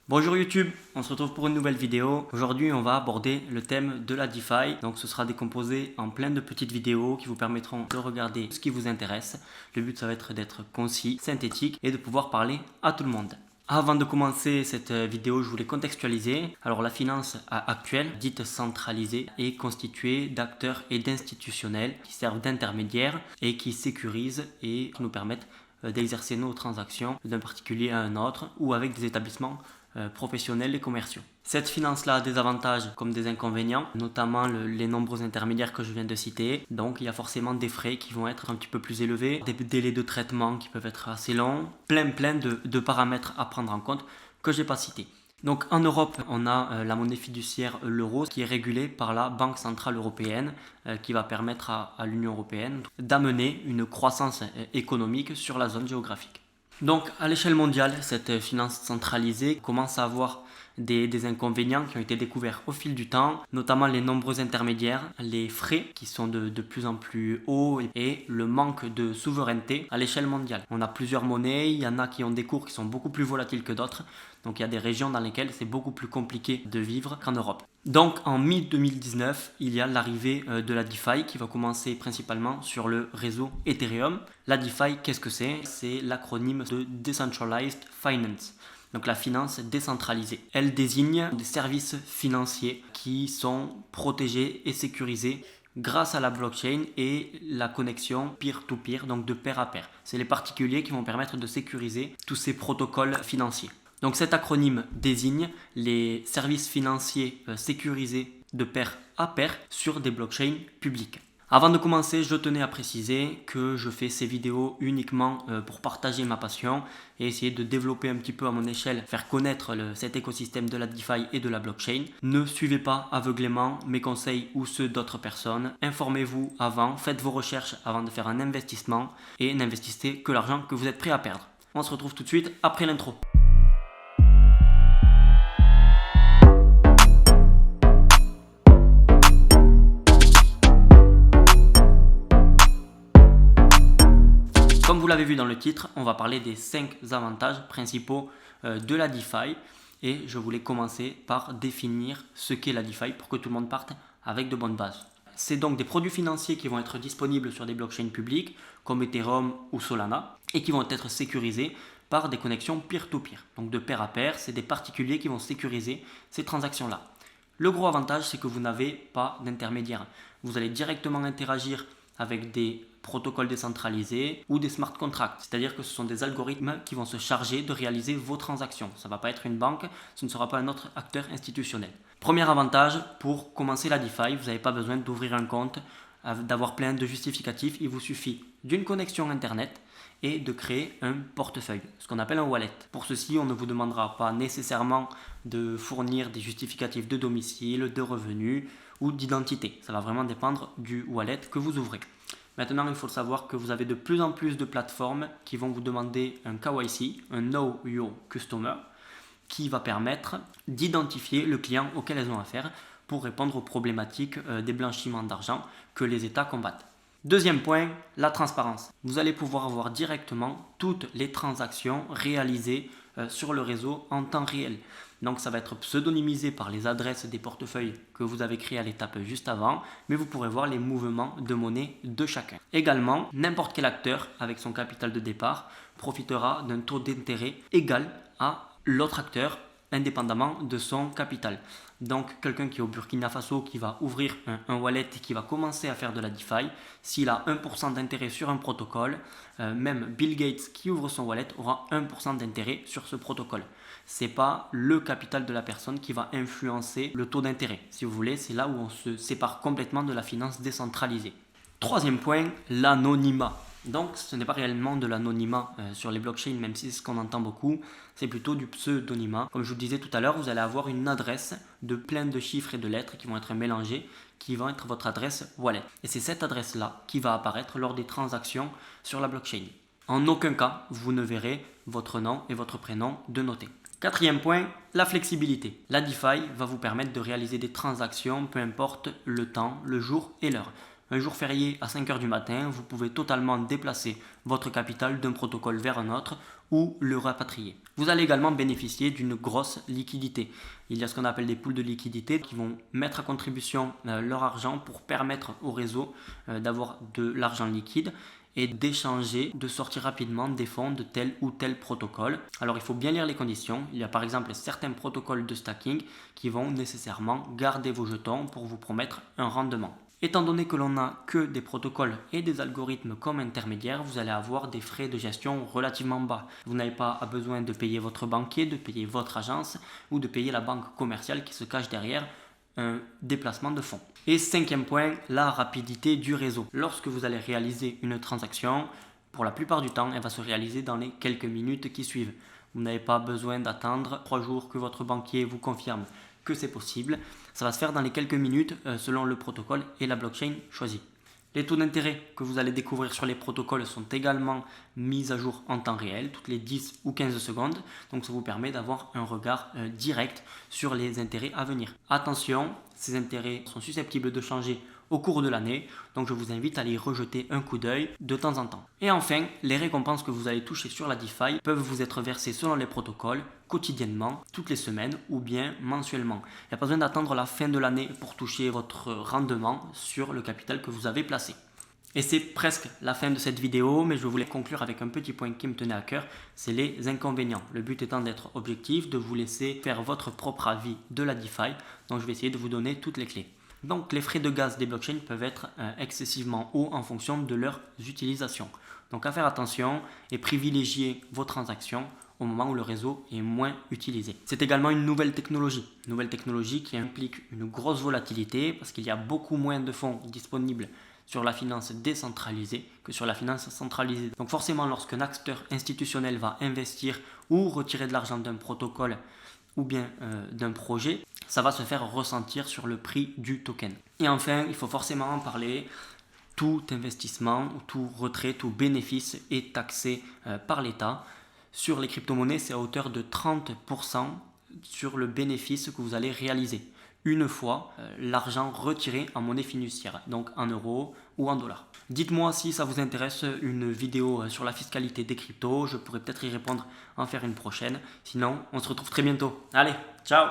Bonjour YouTube, on se retrouve pour une nouvelle vidéo. Aujourd'hui on va aborder le thème de la DeFi. Donc ce sera décomposé en plein de petites vidéos qui vous permettront de regarder ce qui vous intéresse. Le but ça va être d'être concis, synthétique et de pouvoir parler à tout le monde. Avant de commencer cette vidéo, je voulais contextualiser. Alors la finance actuelle, dite centralisée, est constituée d'acteurs et d'institutionnels qui servent d'intermédiaires et qui sécurisent et qui nous permettent d'exercer nos transactions d'un particulier à un autre ou avec des établissements professionnels et commerciaux. Cette finance-là a des avantages comme des inconvénients, notamment les nombreux intermédiaires que je viens de citer. Donc il y a forcément des frais qui vont être un petit peu plus élevés, des délais de traitement qui peuvent être assez longs, plein de paramètres à prendre en compte que je n'ai pas cités. Donc en Europe, on a la monnaie fiduciaire, l'euro, qui est régulée par la Banque Centrale Européenne, qui va permettre à l'Union Européenne d'amener une croissance économique sur la zone géographique. Donc à l'échelle mondiale, cette finance centralisée commence à avoir des inconvénients qui ont été découverts au fil du temps, notamment les nombreux intermédiaires, les frais qui sont de plus en plus hauts et le manque de souveraineté à l'échelle mondiale. On a plusieurs monnaies, il y en a qui ont des cours qui sont beaucoup plus volatiles que d'autres, donc il y a des régions dans lesquelles c'est beaucoup plus compliqué de vivre qu'en Europe. Donc en mi-2019, il y a l'arrivée de la DeFi qui va commencer principalement sur le réseau Ethereum. La DeFi, qu'est-ce que c'est? C'est l'acronyme de Decentralized Finance. Donc la finance décentralisée. Elle désigne des services financiers qui sont protégés et sécurisés grâce à la blockchain et la connexion peer-to-peer, donc de pair à pair. C'est les particuliers qui vont permettre de sécuriser tous ces protocoles financiers. Donc cet acronyme désigne les services financiers sécurisés de pair à pair sur des blockchains publiques. Avant de commencer, je tenais à préciser que je fais ces vidéos uniquement pour partager ma passion et essayer de développer un petit peu à mon échelle, faire connaître cet écosystème de la DeFi et de la blockchain. Ne suivez pas aveuglément mes conseils ou ceux d'autres personnes. Informez-vous avant, faites vos recherches avant de faire un investissement et n'investissez que l'argent que vous êtes prêt à perdre. On se retrouve tout de suite après l'intro. Comme vous l'avez vu dans le titre, on va parler des 5 avantages principaux de la DeFi et je voulais commencer par définir ce qu'est la DeFi pour que tout le monde parte avec de bonnes bases. C'est donc des produits financiers qui vont être disponibles sur des blockchains publiques comme Ethereum ou Solana et qui vont être sécurisés par des connexions peer-to-peer. Donc de pair à pair, c'est des particuliers qui vont sécuriser ces transactions-là. Le gros avantage, c'est que vous n'avez pas d'intermédiaire. Vous allez directement interagir avec des protocoles décentralisés ou des smart contracts, c'est-à-dire que ce sont des algorithmes qui vont se charger de réaliser vos transactions. Ça ne va pas être une banque, ce ne sera pas un autre acteur institutionnel. Premier avantage, pour commencer la DeFi, vous n'avez pas besoin d'ouvrir un compte, d'avoir plein de justificatifs, il vous suffit d'une connexion internet et de créer un portefeuille, ce qu'on appelle un wallet. Pour ceci, on ne vous demandera pas nécessairement de fournir des justificatifs de domicile, de revenus ou d'identité. Ça va vraiment dépendre du wallet que vous ouvrez. Maintenant, il faut savoir que vous avez de plus en plus de plateformes qui vont vous demander un KYC, un Know Your Customer, qui va permettre d'identifier le client auquel elles ont affaire pour répondre aux problématiques des blanchiments d'argent que les États combattent. Deuxième point, la transparence. Vous allez pouvoir voir directement toutes les transactions réalisées sur le réseau en temps réel. Donc ça va être pseudonymisé par les adresses des portefeuilles que vous avez créés à l'étape juste avant, mais vous pourrez voir les mouvements de monnaie de chacun. Également, n'importe quel acteur avec son capital de départ profitera d'un taux d'intérêt égal à l'autre acteur indépendamment de son capital. Donc quelqu'un qui est au Burkina Faso qui va ouvrir un wallet et qui va commencer à faire de la DeFi, s'il a 1% d'intérêt sur un protocole, même Bill Gates qui ouvre son wallet aura 1% d'intérêt sur ce protocole. Ce n'est pas le capital de la personne qui va influencer le taux d'intérêt. Si vous voulez, c'est là où on se sépare complètement de la finance décentralisée. Troisième point, l'anonymat. Donc ce n'est pas réellement de l'anonymat sur les blockchains, même si c'est ce qu'on entend beaucoup, c'est plutôt du pseudonymat. Comme je vous le disais tout à l'heure, vous allez avoir une adresse de plein de chiffres et de lettres qui vont être mélangés, qui vont être votre adresse wallet. Et c'est cette adresse-là qui va apparaître lors des transactions sur la blockchain. En aucun cas, vous ne verrez votre nom et votre prénom de noter. Quatrième point, la flexibilité. La DeFi va vous permettre de réaliser des transactions, peu importe le temps, le jour et l'heure. un jour férié à 5 heures du matin, vous pouvez totalement déplacer votre capital d'un protocole vers un autre ou le rapatrier. Vous allez également bénéficier d'une grosse liquidité. Il y a ce qu'on appelle des pools de liquidité qui vont mettre à contribution leur argent pour permettre au réseau d'avoir de l'argent liquide et d'échanger, de sortir rapidement des fonds de tel ou tel protocole. Alors il faut bien lire les conditions. Il y a par exemple certains protocoles de stacking qui vont nécessairement garder vos jetons pour vous promettre un rendement. Étant donné que l'on n'a que des protocoles et des algorithmes comme intermédiaires, vous allez avoir des frais de gestion relativement bas. Vous n'avez pas besoin de payer votre banquier, de payer votre agence ou de payer la banque commerciale qui se cache derrière un déplacement de fonds. Et cinquième point, la rapidité du réseau. Lorsque vous allez réaliser une transaction, pour la plupart du temps, elle va se réaliser dans les quelques minutes qui suivent. Vous n'avez pas besoin d'attendre 3 jours que votre banquier vous confirme que c'est possible. Ça va se faire dans les quelques minutes selon le protocole et la blockchain choisie. Les taux d'intérêt que vous allez découvrir sur les protocoles sont également mis à jour en temps réel, toutes les 10 ou 15 secondes. Donc ça vous permet d'avoir un regard direct sur les intérêts à venir. Attention, ces intérêts sont susceptibles de changer au cours de l'année, donc je vous invite à aller y rejeter un coup d'œil de temps en temps. Et enfin, les récompenses que vous allez toucher sur la DeFi peuvent vous être versées selon les protocoles, quotidiennement, toutes les semaines ou bien mensuellement. Il n'y a pas besoin d'attendre la fin de l'année pour toucher votre rendement sur le capital que vous avez placé. Et c'est presque la fin de cette vidéo, mais je voulais conclure avec un petit point qui me tenait à cœur, c'est les inconvénients. Le but étant d'être objectif, de vous laisser faire votre propre avis de la DeFi, donc je vais essayer de vous donner toutes les clés. Donc les frais de gaz des blockchains peuvent être excessivement hauts en fonction de leur utilisation. Donc à faire attention et privilégier vos transactions au moment où le réseau est moins utilisé. C'est également une nouvelle technologie qui implique une grosse volatilité parce qu'il y a beaucoup moins de fonds disponibles sur la finance décentralisée que sur la finance centralisée. Donc forcément, lorsqu'un acteur institutionnel va investir ou retirer de l'argent d'un protocole ou bien d'un projet, ça va se faire ressentir sur le prix du token. Et enfin, il faut forcément en parler, tout investissement, tout retrait, tout bénéfice est taxé par l'État. Sur les crypto-monnaies, c'est à hauteur de 30% sur le bénéfice que vous allez réaliser. Une fois l'argent retiré en monnaie fiduciaire, donc en euros ou en dollars. Dites-moi si ça vous intéresse une vidéo sur la fiscalité des cryptos, je pourrais peut-être y répondre, en faire une prochaine. Sinon, on se retrouve très bientôt. Allez, ciao!